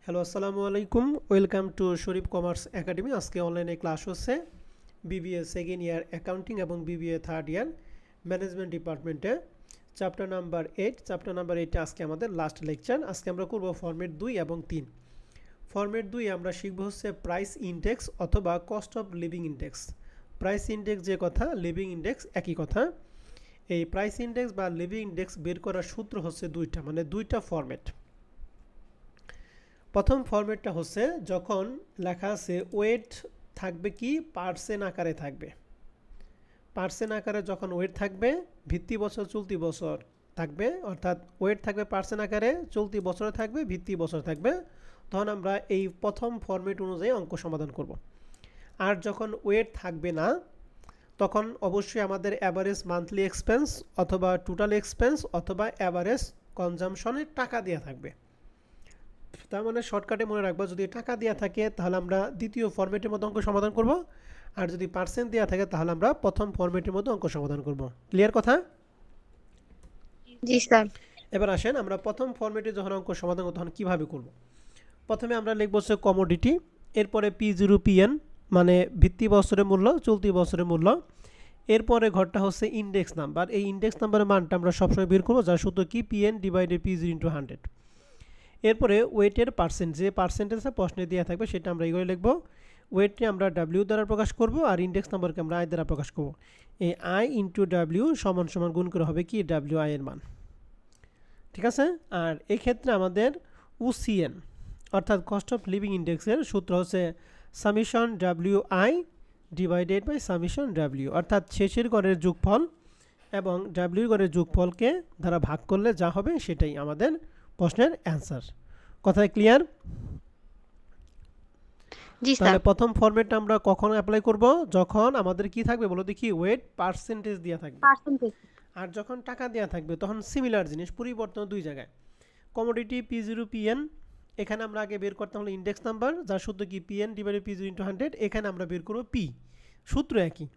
Hello আসসালামু আলাইকুম, welcome to Sharif commerce academy. আজকে অনলাইনে ক্লাস হচ্ছে বিবিএ সেকেন্ড ইয়ার অ্যাকাউন্টিং এবং বিবিএ থার্ড ইয়ার ম্যানেজমেন্ট ডিপার্টমেন্টে চ্যাপ্টার নাম্বার 8 আজকে আমাদের লাস্ট লেকচার। আজকে আমরা করব ফরম্যাট 2 এবং 3। ফরম্যাট 2 আমরা শিখব হচ্ছে প্রাইস ইনডেক্স অথবা cost of living index. Price index যে কথা, লিভিং ইনডেক্স একই কথা। এই প্রাইস ইনডেক্স বা লিভিং ইনডেক্স বের করার সূত্র হচ্ছে দুইটা ফরম্যাট। প্রথম ফরম্যাটটা হচ্ছে যখন লেখা আছে ওয়েট থাকবে কি পার্সেন্ট আকারে থাকবে। পার্সেন্ট আকারে যখন ওয়েট থাকবে, ভিত্তি বছর চলতি বছর থাকবে, অর্থাৎ ওয়েট থাকবে পার্সেন্ট আকারে, চলতি বছরে থাকবে, ভিত্তি বছর থাকবে, তখন আমরা এই প্রথম ফরম্যাট অনুযায়ী অঙ্ক সমাধান করব। আর যখন ওয়েট থাকবে না, তখন অবশ্যই আমাদের অ্যাভারেজ মান্থলি এক্সপেন্স অথবা টোটাল এক্সপেন্স অথবা অ্যাভারেজ কনজামশনের টাকা দেওয়া থাকবে। তার মানে শর্টকাটে মনে রাখবো, যদি টাকা দেওয়া থাকে তাহলে আমরা দ্বিতীয় ফরম্যাটের মধ্যে অঙ্ক সমাধান করব, আর যদি পার্সেন্ট দেওয়া থাকে তাহলে আমরা প্রথম ফরম্যাটের মধ্যে অঙ্ক সমাধান করব। ক্লিয়ার কথা? জি স্যার। এবার আসেন আমরা প্রথম ফরম্যাটে যখন অঙ্ক সমাধান করব তখন কীভাবে করব। প্রথমে আমরা লিখব হচ্ছে কমোডিটি, এরপরে P0PN মানে ভিত্তি বছরের মূল্য, চলতি বছরের মূল্য, এরপরে ঘরটা হচ্ছে ইন্ডেক্স নাম্বার। এই ইন্ডেক্স নাম্বারের মানটা আমরা সবসময় বের করবো, যার সূত্র কি PN ডিভাইডেড P0 ইন্টু 100। এরপরে ওয়েটের পার্সেন্ট, যে পার্সেন্টেজটা প্রশ্নে দেওয়া থাকবে সেটা আমরা এইভাবে লিখব। ওয়েটটি আমরা ডাব্লিউ দ্বারা প্রকাশ করব আর ইন্ডেক্স নাম্বারকে আমরা আই দ্বারা প্রকাশ করব। এই আই ইন্টু ডাব্লিউ সমান সমান গুণ করে হবে কি ডাব্লিউ আই এর মান। ঠিক আছে? আর এই ক্ষেত্রে আমাদের UCN অর্থাৎ কস্ট অফ লিভিং ইন্ডেক্সের সূত্র হচ্ছে summation W I divided by summation W, অর্থাৎ শেষের গড়ের যোগফল এবং ডাব্লিউর গড়ের যোগফলকে দ্বারা ভাগ করলে যা হবে সেটাই আমাদের প্রশ্নের অ্যান্সার। কথায় ক্লিয়ার? জি স্যার। তাহলে প্রথম ফরম্যাটটা আমরা কখন অ্যাপ্লাই করব? যখন আমাদের কি থাকবে বলো দেখি, ওয়েট পার্সেন্টেজ দেওয়া থাকবে। পার্সেন্টেজ। আর যখন টাকা দেওয়া থাকবে তখন সিমিলার জিনিস, পরিবর্তন দুই জায়গায়। কমোডিটি P0PN, এখানে আমরা আগে বের করতে হলো ইন্ডেক্স নাম্বার, যার সূত্র কি PN ডিভাইডেড P0 ইন্টু 100। এখানে আমরা বের করব P, সূত্র একই।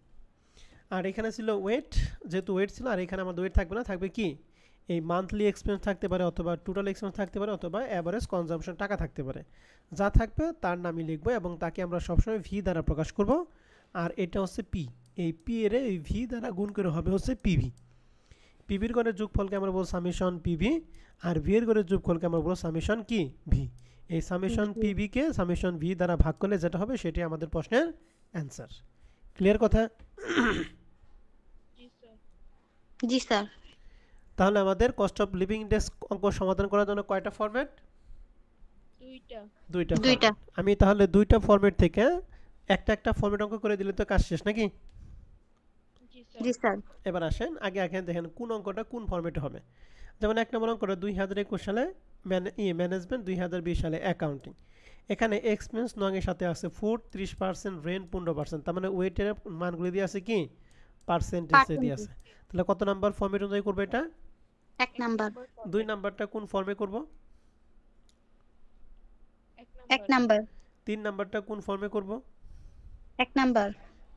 আর এখানে ছিল ওয়েট, যেহেতু ওয়েট ছিল, আর এখানে আমাদের ওয়েট থাকবে না, থাকবে কি এই মান্থলি এক্সপেন্স থাকতে পারে অথবা টোটাল এক্সপেন্স থাকতে পারে অথবা অ্যাভারেজ কনজাম্পশন টাকা থাকতে পারে। যা থাকবে তার নামই লিখবো এবং তাকে আমরা সবসময় ভি দ্বারা প্রকাশ করব। আর এটা হচ্ছে পি, এই পি এর এই ভি দ্বারা গুণ করে হবে হচ্ছে পিভি। পিভির গড়ের যোগফলকে আমরা বলবো সামেশন পিভি, আর ভি এর গড়ের যোগফলকে আমরা বলবো সামেশন কি ভি। এই সামেশন পিভিকে সামেশন ভি দ্বারা ভাগ করলে যেটা হবে সেটাই আমাদের প্রশ্নের অ্যান্সার। ক্লিয়ার কথা? জি স্যার। তাহলে আমাদের কস্ট অফ লিভিং ইন্ডেক্স অঙ্ক সমাধান করার জন্য কয়টা ফরম্যাট? দুইটা দুইটা। ফরম্যাট। আমি তাহলে দুইটা ফরম্যাট থেকে একটা ফরম্যাট অঙ্ক করে দিলে তো কাজ শেষ নাকি? জি স্যার। এবার আসেন আগে আগে দেখেন কোন অঙ্কটা কোন ফরম্যাটে হবে। যেমন এক নম্বর অঙ্কটা 2021 সালে ম্যানেজমেন্ট, 2020 সালে অ্যাকাউন্টিং। এখানে এক্সপেন্স নং এর সাথে আছে ফুড 30%, রেন্ট 15%, তার মানে ওয়েটের মানগুলি দিয়ে আছে কি পার্সেন্টেজে দিয়ে আছে। তাহলে কত নাম্বার ফরম্যাট অনুযায়ী করবে এটা? এক নাম্বার। দুই নাম্বারটা কোন ফর্মে করব? এক নাম্বার। তিন নাম্বারটা কোন ফর্মে করব? এক নাম্বার।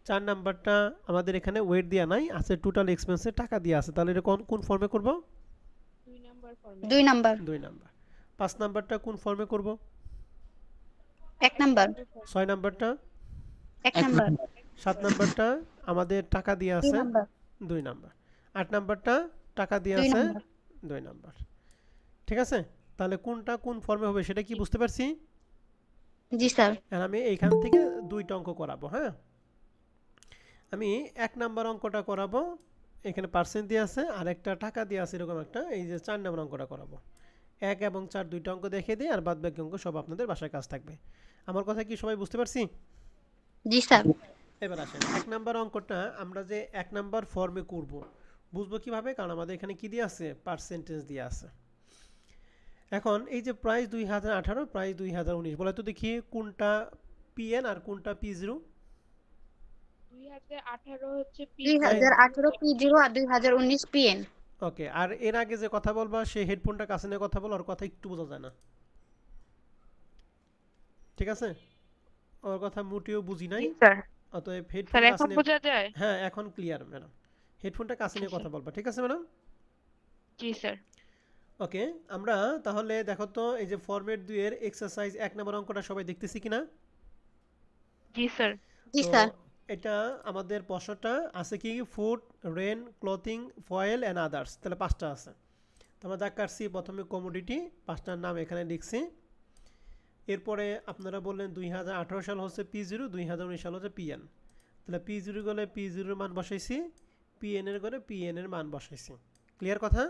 চার নাম্বারটা আমাদের এখানে ওয়েট দেওয়া নাই, আছে টোটাল এক্সপেন্সে টাকা দিয়ে আছে, তাহলে এটা কোন ফর্মে করব? দুই নাম্বার। দুই নাম্বার। পাঁচ নাম্বারটা কোন ফর্মে করব? এক নাম্বার। ছয় নাম্বারটা? এক নাম্বার। সাত নাম্বারটা আমাদের টাকা দিয়ে দুই আছে নাম্বার। দুই নাম্বার। আট নাম্বারটা টাকা দিয়ে দুই আছে নাম্বার। দুই নাম্বার। ঠিক আছে? তাহলে কোনটা কোন ফর্মে হবে সেটা কি বুঝতে পারছি? জি স্যার। আর আমি এইখান থেকে দুইটা অঙ্ক করাবো। হ্যাঁ, আমি এক নাম্বার অঙ্কটা করাবো, এখানে পার্সেন্ট দিয়ে আছে আর একটা টাকা দিয়ে আছে, এরকম একটা। এই যে চার নাম্বার অঙ্কটা করাবো, এক এবং চার দুইটা অঙ্ক দেখিয়ে দিই, আর বাদ বাকি অঙ্ক সব আপনাদের বাসায় কাজ থাকবে। আমার কথা কি সবাই বুঝতে পারছি? জি স্যার। এবার আসেন এক নাম্বার অঙ্কটা আমরা যে এক নাম্বার ফর্মে করব, বুঝবো কিভাবে? কারণ আমাদের এখানে কি দিয়ে আছে, পার্সেন্টেজ দিয়ে আছে। এখন এই যে প্রাইস 2018, প্রাইস 2019, বলে তো দেখি কোনটা পিএন আর কোনটা P0? 2018 হচ্ছে দুই P0। হাজার আঠারো P0 আর 2019 PN। ওকে, আর এর আগে যে কথা বলবা সেই হেডফোনটা কাছে নিয়ে কথা বলো, আর কথা একটু বোঝা যায় না। ঠিক আছে? ওর কথা মোটেও বুঝি নাই, জি স্যার। অতএব স্যার হেডফোন কাছে এখন নিয়ে। বোঝা যায়? হ্যাঁ এখন ক্লিয়ার ম্যাডাম, হেডফোনটা কাছে নিয়ে কথা বলবা। ঠিক আছে ম্যাডাম? জি স্যার। ওকে, আমরা তাহলে দেখো তো এই যে ফরম্যাট 2 এর এক্সারসাইজ 1 নম্বর অঙ্কটা সবাই দেখতেছি কিনা? জি স্যার। জি তো স্যার। এটা আমাদের প্রশ্নটা আছে কি food, rent, clothing, fuel and others, তাহলে 5টা আছে। তো আমরা দাগ কাটছি, প্রথমে কমোডিটি 5টার নাম এখানে লিখছি। এরপরে আপনারা বললেন 2018 সাল হচ্ছে P0, 2019 সাল হচ্ছে PN। তাহলে P0 গলে P0 এর মান বসাইছি, PN এর গলে PN এর মান বসাইছি। ক্লিয়ার কথা?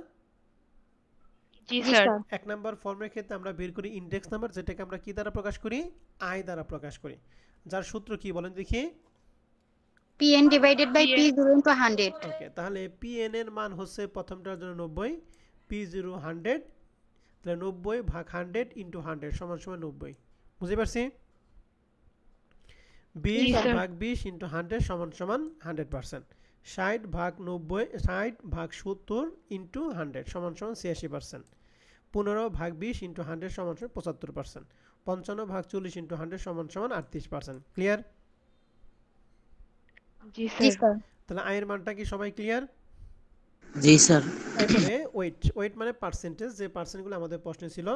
জি জি স্যার। স্যার। 1 নাম্বার ফর্মের ক্ষেত্রে আমরা বের করি ইনডেক্স নাম্বার, যেটাকে আমরা কি দ্বারা প্রকাশ করি? আই দ্বারা প্রকাশ করি, যার সূত্র কি বলেন দেখি? PN divided by PN P0 into 100. ওকে, তাহলে PN এর মান হচ্ছে প্রথমটার জন্য 90, P0 100, তাহলে 90 ভাগ 100 ইন্টু 100 সমান সমান 90। বুঝতে পারছি? 20 স্যার। ভাগ 20 ইন্টু 100 সমান সমান 100%। 60 ভাগ 90, 60 ভাগ 70 ইন্টু 100 সমান সমান 86%। 15 ভাগ 20 ইন্টু 100 সমান সমান 75%। 55 ভাগ 40 ইন্টু 100 সমান সমান 38%। ক্লিয়ার? জি জি স্যার। স্যার। তাহলে আয়ের মানটা কি সবাই ক্লিয়ার? জি স্যার। এরপরে ওয়েট মানে পার্সেন্টেজ, যে পার্সেন্টগুলো আমাদের প্রশ্নে ছিল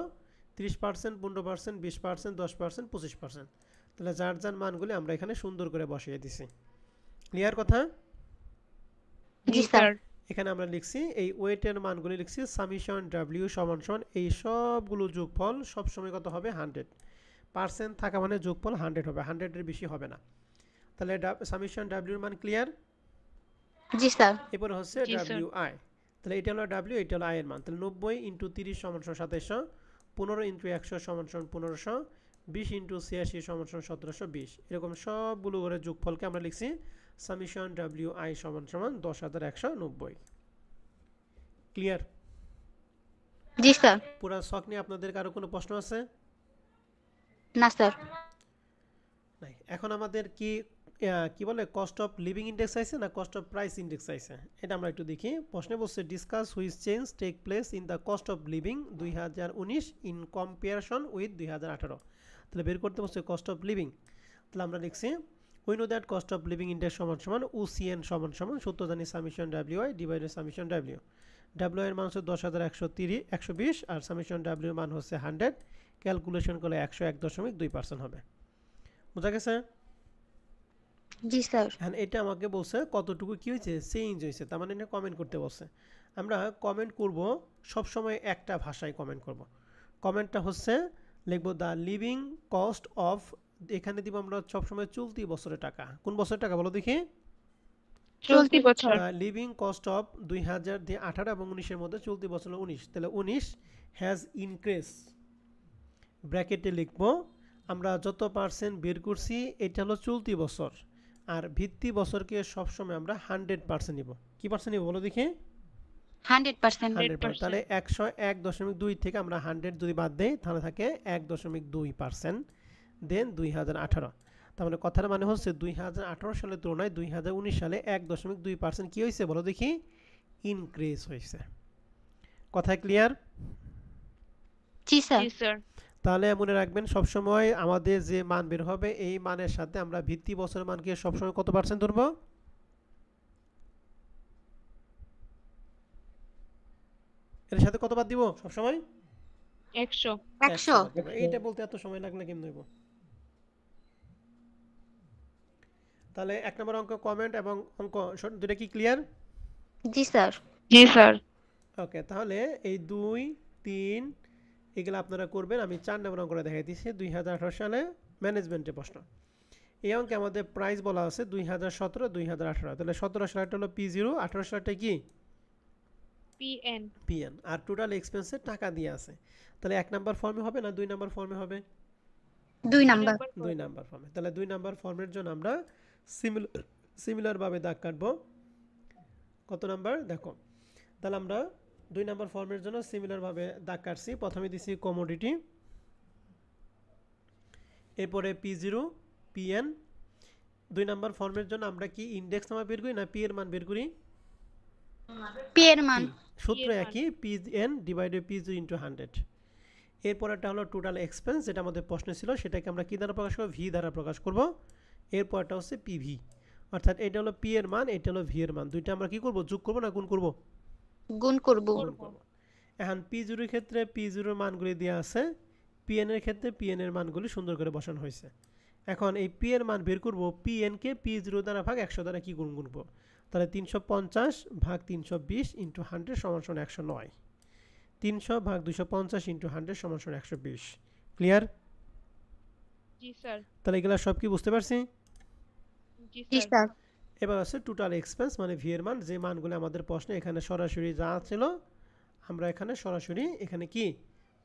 30%, 15%, 20%, 10%, 25%। তাহলে যার যার মানগুলি আমরা এখানে সুন্দর করে বসিয়ে দিছি। ক্লিয়ার কথা? জি জি স্যার। স্যার। এখানে আমরা লিখছি এই ওয়েটের মানগুলি লিখছি সামিশন ডাব্লিউ সমান সমান এই সবগুলো যোগফল সবসময় কত হবে? 100% থাকা মানে যোগফল 100 হবে, 100-এর বেশি হবে না। তাহলে সামিশন ডাব্লিউর মান ক্লিয়ার? জি স্যার। এরপরে হচ্ছে জি স্যার। ডাব্লিউ আই, তাহলে এটা হলো ডাব্লিউ, এটা হলো আই এর মান। তাহলে 90 ইন্টু 30 সমান সমান 2700, 15 ইন্টু 100 সমান সমান 1500, 20 ইন্টু 86 সমান সমান 1720। এরকম সবগুলো করে যোগফলকে আমরা লিখছি সামিশন ডাব্লিউ আই সমান সমান 10,190। ক্লিয়ার? জি স্যার। পুরো ছক নিয়ে আপনাদের কারো কোনো প্রশ্ন আছে? না স্যার। নাই। এখন আমাদের কি বলে কস্ট অফ লিভিং ইন্ডেক্স আছে না কস্ট অফ প্রাইস ইন্ডেক্স আছে, এটা আমরা একটু দেখি। প্রশ্নে বলছে discuss which change take place in the cost of living 2019 in comparison with 2018। তাহলে বের করতে বলছে কস্ট অফ লিভিং। তাহলে আমরা লিখছি we know that cost of living index সমান সমান UCN সমান সমান সূত্র জানি summation WI divided summation W। W এর মান হচ্ছে 10,120 আর সামিশন W এর মান হচ্ছে 100। ক্যালকুলেশন করলে 101.2% হবে। বোঝা গেছে? জি স্যার। এখন এটা আমাকে বলছে কতটুকু কি হয়েছে, চেঞ্জ হয়েছে, তার মানে এটা কমেন্ট করতে বলছে। আমরা কমেন্ট করব সবসময় একটা ভাষায় কমেন্ট করব। কমেন্টটা হচ্ছে লিখব দ্য লিভিং কস্ট অফ, এখানে দিব আমরা সবসময় চলতি বছরের টাকা। কোন বছরের টাকা বলো দেখি? চলতি বছর। লিভিং কস্ট অফ 2018 এবং 19-এর মধ্যে চলতি বছর 19, তাহলে 19 হ্যাজ ইনক্রিজ। ব্র্যাকেটে লিখব আমরা যত পার্সেন্ট বের করছি এটা হলো চলতি বছর, আর ভিত্তি বছরকে সবসময় আমরা 100% নিব। কি পার্সেন্ট নিব বলো দেখি? 100%। 100%। তাহলে 101.2 থেকে আমরা 100 যদি বাদ দেই তাহলে থাকে 1.2%, দেন 2018। তার মানে কথার মানে হচ্ছে 2018 সালের তুলনায় 2019 সালে 1.2% কি হয়েছে বলো দেখি? ইনক্রিজ হয়েছে। কথা ক্লিয়ার? জি স্যার। জি স্যার। তাহলে মনে রাখবেন সবসময় আমাদের যে মান বের হবে এই মানের সাথে আমরা ভিত্তি বছরের মানকে সবসময় কত পার্সেন্ট ধরব? এর সাথে কত বাদ দিব সবসময়? 100। 100। এইটা বলতে এত সময় লাগলে কেমন হইব? তাহলে 1 নম্বর অঙ্ক কমেন্ট এবং অঙ্ক দুটো কি ক্লিয়ার? জি স্যার। জি স্যার। ওকে, তাহলে এই 2, 3 এগুলো আপনারা করবেন। আমি 4 নম্বর অঙ্কটা দেখাই দিচ্ছি। 2018 সালে ম্যানেজমেন্টের প্রশ্ন। এই অঙ্কে আমাদের প্রাইস বলা আছে 2017, 2018। তাহলে 17 সালটা হলো P0, 18 সালটা কি? PN। PN। আর টোটাল এক্সপেন্সের টাকা দিয়ে আছে। তাহলে 1 নাম্বার ফর্মে হবে না 2 নাম্বার ফর্মে হবে? 2 নাম্বার। 2 নাম্বার ফর্মে। তাহলে 2 নাম্বার ফর্মের জন্য আমরা সিমিলার ভাবে দাগ কাটবো। কত নাম্বার দেখো। তাহলে আমরা 2 নাম্বার ফর্মের জন্য সিমিলার ভাবে দাগ কাটছি। প্রথমে দিছি কমোডিটি, এরপরে P0, PN। 2 নাম্বার ফর্মের জন্য আমরা কি ইনডেক্স নাম্বার বের করি না P এর মান বের করি? P এর মান। সূত্র একই, PN ডিভাইডেড P0 ইনটু 100। এরপরটা হলো টোটাল এক্সপেন্স, যেটা আমাদের প্রশ্নে ছিল সেটাকে আমরা কি দ্বারা প্রকাশ করব? ভি দ্বারা প্রকাশ করব। এরপরটা হচ্ছে পিভি, অর্থাৎ এটা হলো পি এর মান, এটা হলো ভি এর মান। দুইটা আমরা কি করব? যোগ করব না গুণ করব? গুণ করব। গুণ করব। এখন P0 এর ক্ষেত্রে P0 এর মানগুলি দেওয়া আছে, Pn এর ক্ষেত্রে Pn এর মানগুলি সুন্দর করে বসানো হয়েছে। এখন এই P এর মান বের করব, Pn কে P0 দ্বারা ভাগ 100 দ্বারা কি গুণ করব, তাহলে 350 ভাগ 320 ইন্টু 100 সমান সমান 109, 300 ভাগ 250 ইন্টু 100 সমান সমান 120। ক্লিয়ার? জি স্যার। তাহলে এগুলা সব কি বুঝতে পারছি? জি জি স্যার। স্যার। এবার আছে টোটাল এক্সপেন্স মানে ভি এর মান, যে মানগুলো আমাদের প্রশ্নে এখানে সরাসরি যা ছিল আমরা এখানে সরাসরি এখানে কি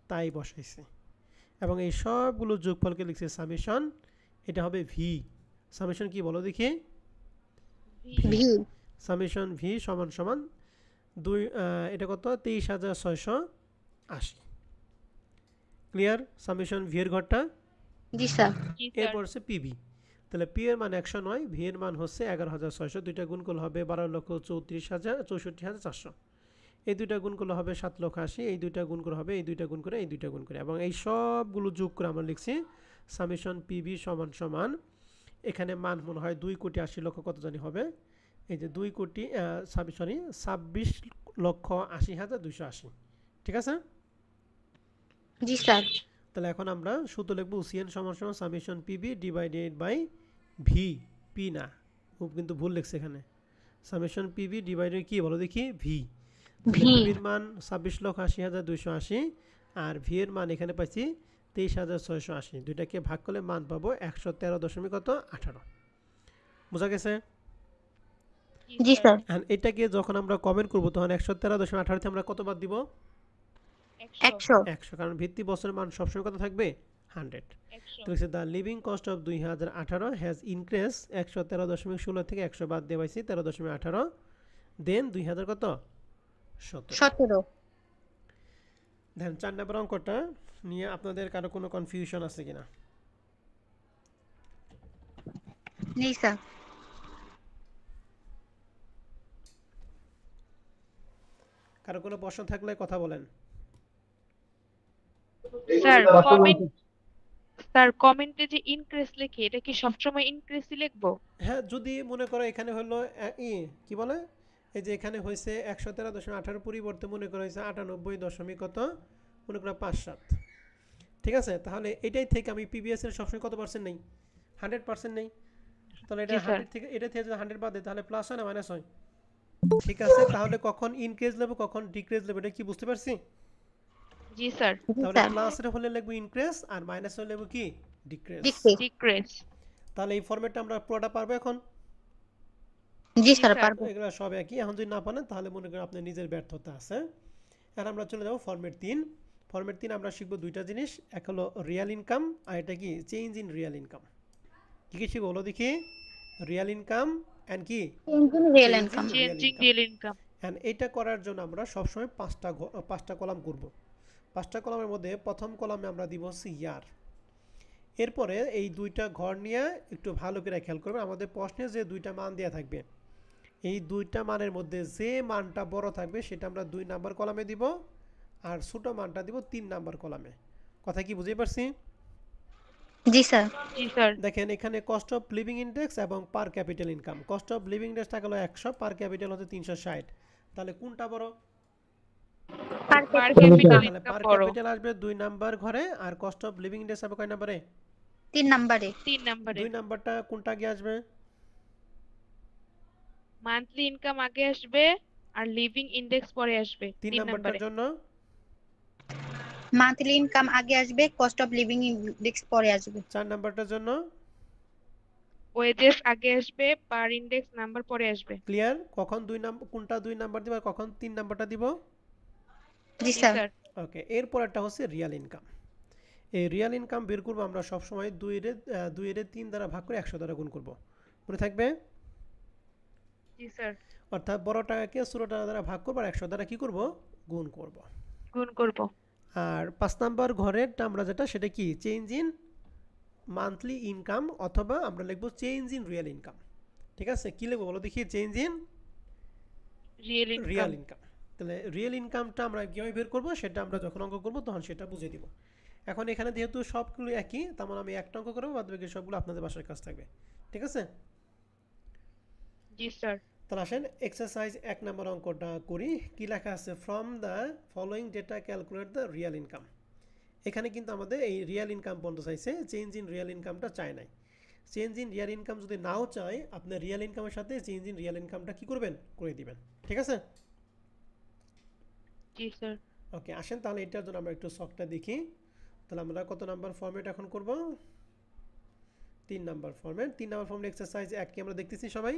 তাই বসাইছি, এবং এই সবগুলো যোগফলকে লিখছে সামেশন। এটা হবে ভি। সামেশন কি বলো দেখি? ভি। সামেশন ভি সমান সমান এটা কত, 23,680। ক্লিয়ার? সামেশন ভি এর ঘরটা। জি স্যার। জি স্যার। এরপর হচ্ছে পিবি। তাহলে পি এর মান 109, ভি এর মান হচ্ছে 11,600, দুইটা গুণ করলে হবে 12,34,64,400, এই দুইটা গুণ করলে হবে 7,80,000, এই দুইটা গুণ করে হবে এই দুইটা গুণ করে এই দুইটা গুণ করে, এবং এই সবগুলো যোগ করে আমরা লিখছি সামেশন পিবি সমান সমান, এখানে মান মনে হয় 2,80,00,000 কত জানি হবে, এই যে 26,80,280। ঠিক আছে? জি স্যার। তাহলে এখন আমরা সূত্র লিখব সিএন সমান সমান summation PB divided by V, P না, ও কিন্তু ভুল লিখছে এখানে, সামেশন পিবি ডিভাইডেড কি বলো দেখি, ভি। ভি। পিবির মান 26,80,280 আর ভি এর মান এখানে পাইছি 23,680, দুইটাকে ভাগ করলে মান পাবো 113.18। বোঝা গেছে? জি স্যার। এখন এটাকে যখন আমরা কমেন্ট করব তখন 113.18 তে আমরা কত বাদ দিব? 100। 100, কারণ ভিত্তি বছরের মান সবসময় কত থাকবে? 100। তো the living cost of 2018 has increase, 113.16 থেকে 100 বাদ দিয়ে পাইছি 13.18, দেন 2000 কত? 17। দেন 4 নম্বর অঙ্কটা নিয়ে আপনাদের কারো কোনো কনফিউশন আছে কিনা? নেই স্যার। কারো কোনো প্রশ্ন থাকলে কথা বলেন। স্যার কমেন্টে যে ইনক্রিজ লিখি, এটা কি সবসময় ইনক্রিজই লিখবো? হ্যাঁ, যদি মনে করো এখানে হলো কি বলে, এই যে এখানে হয়েছে 113.18 পরিবর্তে মনে করা হয়েছে 98 দশমিক কত, মনে করো 5-7। ঠিক আছে? তাহলে এটাই থেকে আমি পিবিএস এর সবসময় কত পার্সেন্ট নেই? 100% নেই। তাহলে এটা 100 থেকে, এটা থেকে যদি 100 বাদ দেয় তাহলে প্লাস হয় না মাইনাস হয়? ঠিক আছে, তাহলে কখন ইনক্রিজ নেব কখন ডিক্রিজ নেব এটা কি বুঝতে পারছি? জি স্যার। তাহলে প্লাস এর হলে লিখব ইনক্রিজ আর মাইনাস হলে লিখব কি, ডিক্রিজ। ডিক্রিজ। তাহলে এই ফরম্যাটটা আমরা পুরোটা পারবো এখন? জি স্যার পারবো। এগুলো সব একই, এখন যদি না পারেন তাহলে মনে করেন আপনার নিজের ব্যর্থতা আছে। এখন আমরা চলে যাব ফরম্যাট 3। ফরম্যাট 3 আমরা শিখব দুইটা জিনিস, এক হলো রিয়েল ইনকাম আর এটা কি চেঞ্জ ইন রিয়েল ইনকাম। কি কি শিখব বলো দেখি? রিয়েল ইনকাম এন্ড কি real income. Changing real income. And এটা করার জন্য আমরা সবসময় পাঁচটা কলাম করব। 5টা কলামের মধ্যে প্রথম কলামে আমরা দিব হচ্ছে ইয়ার। এরপরে এই দুইটা ঘর নিয়ে একটু ভালো করে খেয়াল করবেন, আমাদের প্রশ্নে যে দুইটা মান দেওয়া থাকবে এই দুইটা মানের মধ্যে যে মানটা বড় থাকবে সেটা আমরা 2 নাম্বার কলামে দিব, আর ছোট মানটা দিব 3 নাম্বার কলামে। কথা কি বুঝতে পারছি? জি স্যার। জি স্যার। দেখেন এখানে কস্ট অফ লিভিং ইনডেক্স এবং per capital income. Cost of living index টাকা হলো 100, পার ক্যাপিটাল হচ্ছে 360। তাহলে কোনটা বড়? পার ক্যাপিটাল তাহলে ইনকাম পার বড়। ক্যাপিটাল আসবে 2 নাম্বার ঘরে, আর কস্ট অফ লিভিং ইনডেক্স হবে কয় নম্বরে? 3 নম্বরে। 3 নম্বরে। 2 নাম্বারটা কোনটা আগে আসবে? মান্থলি ইনকাম আগে আসবে আর লিভিং ইনডেক্স পরে আসবে 3 3 নাম্বারটার নম্বরে। জন্য মান্থলি ইনকাম আগে আসবে, কস্ট অফ লিভিং ইনডেক্স পরে আসবে। 4 নাম্বারটার জন্য ওয়েজেস আগে আসবে, পার ইনডেক্স নাম্বার পরে আসবে। ক্লিয়ার? কখন 2 নাম্বার, কোনটা 2 নাম্বার দিব আর কখন 3 নাম্বারটা দিব? জি জি স্যার। স্যার। ওকে, এরপর একটা হচ্ছে রিয়েল ইনকাম। এই রিয়েল ইনকাম বের করব আমরা সব সময় 2 এর 3 দ্বারা ভাগ করে 100 দ্বারা গুণ করব। মনে থাকবে? জি স্যার। অর্থাৎ বড় টাকাকে ছোট টাকা দ্বারা ভাগ করব আর 100 দ্বারা কি করব, গুণ করব। গুণ করব। আর 5 নাম্বার ঘরেরটা আমরা যেটা সেটা কি চেঞ্জ ইন মান্থলি ইনকাম, অথবা আমরা লিখব চেঞ্জ ইন রিয়েল ইনকাম। ঠিক আছে, কি লিখব বলো দেখি? Change in real real income. Income. তাহলে রিয়েল ইনকামটা আমরা কিভাবে বের করব সেটা আমরা যখন অঙ্ক করব তখন সেটা বুঝিয়ে দিব। এখন এখানে যেহেতু সবগুলো একই, তার মানে আমি একটা অঙ্ক করব, বাদ বাকি সবগুলো আপনাদের বাসার কাজ থাকবে। ঠিক আছে? জি স্যার। তাহলে আসেন এক্সারসাইজ 1 নম্বর অঙ্কটা করি। কি লেখা আছে? From the following data calculate the real income. এখানে কিন্তু আমাদের এই রিয়েল ইনকাম পর্যন্ত চাইছে, চেঞ্জ ইন রিয়েল ইনকামটা চায় নাই। চেঞ্জ ইন রিয়েল ইনকাম যদি নাও চায়, আপনার রিয়েল ইনকামের সাথে চেঞ্জ ইন রিয়েল ইনকামটা কি করবেন? করে দিবেন। ঠিক আছে? জি স্যার। ওকে, আসেন তাহলে এটার জন্য আমরা একটু সফটটা দেখি। তাহলে আমরা কত নাম্বার ফরম্যাট এখন করব? 3 number format. 3 number format exercise 1 কি আমরা দেখতেছি সবাই?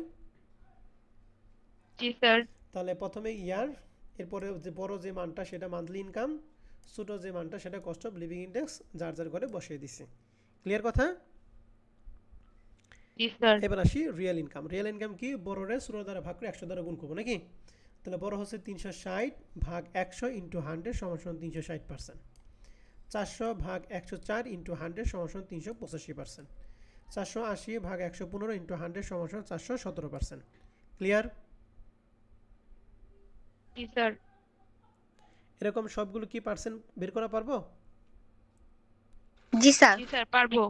জি স্যার। তাহলে প্রথমে ইয়ার, এরপরে যে বড় যে মানটা সেটা মান্থলি ইনকাম, ছোট যে মানটা সেটা কস্ট অফ লিভিং ইন্ডেক্স, যার যার করে বসিয়ে দিছি। ক্লিয়ার কথা? জি স্যার। এবার আসি রিয়েল ইনকাম। রিয়েল ইনকাম কি? বড়রে ছোট দ্বারা ভাগ করে 100 দ্বারা গুণ করবো নাকি? তাহলে বড় হচ্ছে 360 ভাগ 100 ইন্টু 100 সমান 360%। 400 ভাগ 104 ইন্টু 100 সমান 385%। 480 ভাগ 115 ইন্টু 100 সমান 417%। ক্লিয়ার? জি স্যার। এরকম সবগুলো কি পার্সেন্ট বের করা পারবো? জি স্যার। জি স্যার পারবো।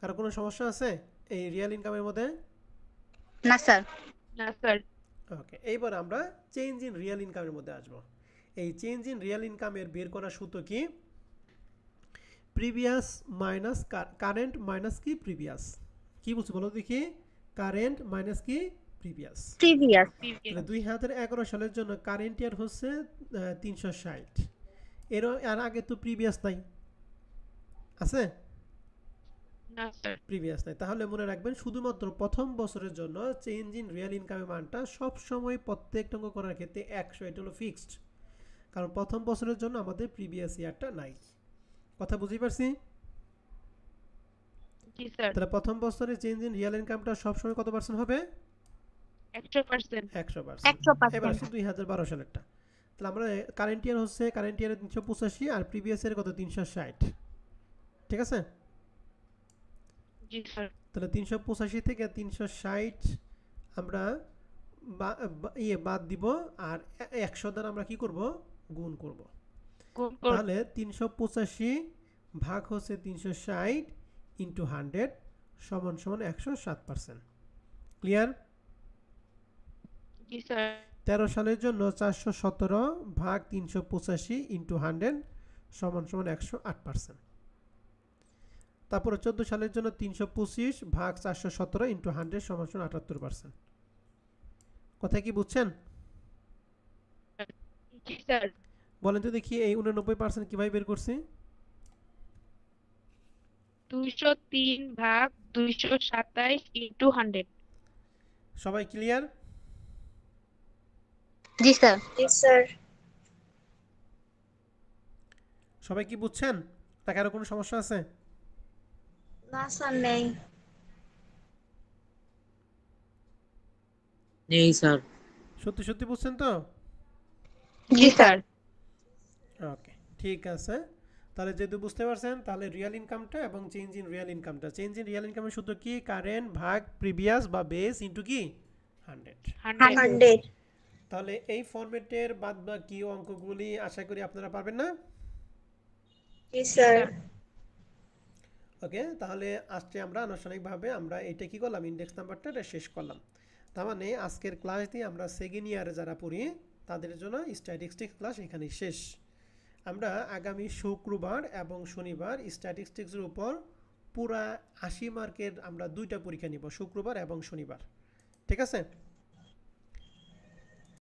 কারো কোনো সমস্যা আছে এই রিয়েল ইনকামের মধ্যে? না স্যার। না স্যার। ওকে, এইবার আমরা চেঞ্জ ইন রিয়েল ইনকামের মধ্যে আসবো। এই চেঞ্জ ইন রিয়েল ইনকামের বের করার সূত্র কি? প্রিভিয়াস মাইনাস কারেন্ট মাইনাস কি প্রিভিয়াস। কি বলছি বলো দেখি? কারেন্ট মাইনাস কি প্রিভিয়াস। প্রিভিয়াস। তাহলে 2011 সালের জন্য কারেন্ট ইয়ার হচ্ছে 360। আর আগে তো প্রিভিয়াস নাই, আছে? না স্যার। প্রিভিয়াস নাই। তাহলে মনে রাখবেন শুধুমাত্র প্রথম বছরের জন্য চেঞ্জ ইন রিয়েল ইনকামের মানটা সবসময় প্রত্যেকটা অঙ্ক করার ক্ষেত্রে 100, এটা হলো ফিক্সড। কারণ প্রথম বছরের জন্য আমাদের প্রিভিয়াস ইয়ারটা নাই। কথা বুঝতে পারছি? জি স্যার। তাহলে প্রথম বছরে চেঞ্জ ইন রিয়েল ইনকামটা সবসময় কত পার্সেন্ট হবে? 100%। 100%। 100%। এবার আসি 2012 সালেরটা। তাহলে আমরা কারেন্ট ইয়ার হচ্ছে কারেন্ট ইয়ারে 385 আর প্রিভিয়াস ইয়ারে কত? 360। ঠিক আছে? জি স্যার। তাহলে 385 থেকে 360 আমরা বাদ দিব, আর 100 দ্বারা আমরা কি করব? গুণ করব। গুণ করব। তাহলে 385 ভাগ হচ্ছে 360 ইন্টু 100 সমান সমান 107%। ক্লিয়ার? জি স্যার। 13 সালের জন্য 417 ভাগ 385 ইন্টু 100 সমান সমান 108%। তারপরে 14 সালের জন্য 325 ভাগ 417 ইন্টু 100 সমান সমান 78%। কথা কি বুঝছেন? জি স্যার। বলেন তো দেখি এই 89% কিভাবে বের করছি? 203 ভাগ 227 ইন্টু 100। সবাই ক্লিয়ার? জি স্যার। জি স্যার। সবাই কি বুঝছেন? নাকি আরো কোনো সমস্যা আছে? না স্যার, নেই। নেই স্যার। সত্যি সত্যি বুঝছেন তো? জি স্যার। ওকে, ঠিক আছে। তাহলে যেহেতু বুঝতে পারছেন, তাহলে রিয়েল ইনকামটা এবং চেঞ্জ ইন রিয়েল ইনকামটা, চেঞ্জ ইন রিয়েল ইনকামের সূত্র কি? কারেন্ট ভাগ প্রিভিয়াস বা বেস ইন্টু কি 100। 100। তাহলে এই ফরম্যাটের বাদ বাকি অঙ্কগুলি আশা করি আপনারা পারবেন না? জি স্যার। ওকে, তাহলে আজকে আমরা আনুষ্ঠানিকভাবে আমরা এটা কি করলাম? ইন্ডেক্স নাম্বারটা শেষ করলাম। তার মানে আজকের ক্লাস দিয়ে আমরা সেকেন্ড ইয়ারে যারা পড়ি তাদের জন্য স্ট্যাটিস্টিক্স ক্লাস এখানেই শেষ। আমরা আগামী শুক্রবার এবং শনিবার স্ট্যাটিস্টিক্সের উপর পুরা 80 মার্কের আমরা 2টা পরীক্ষা নিব, শুক্রবার এবং শনিবার। ঠিক আছে?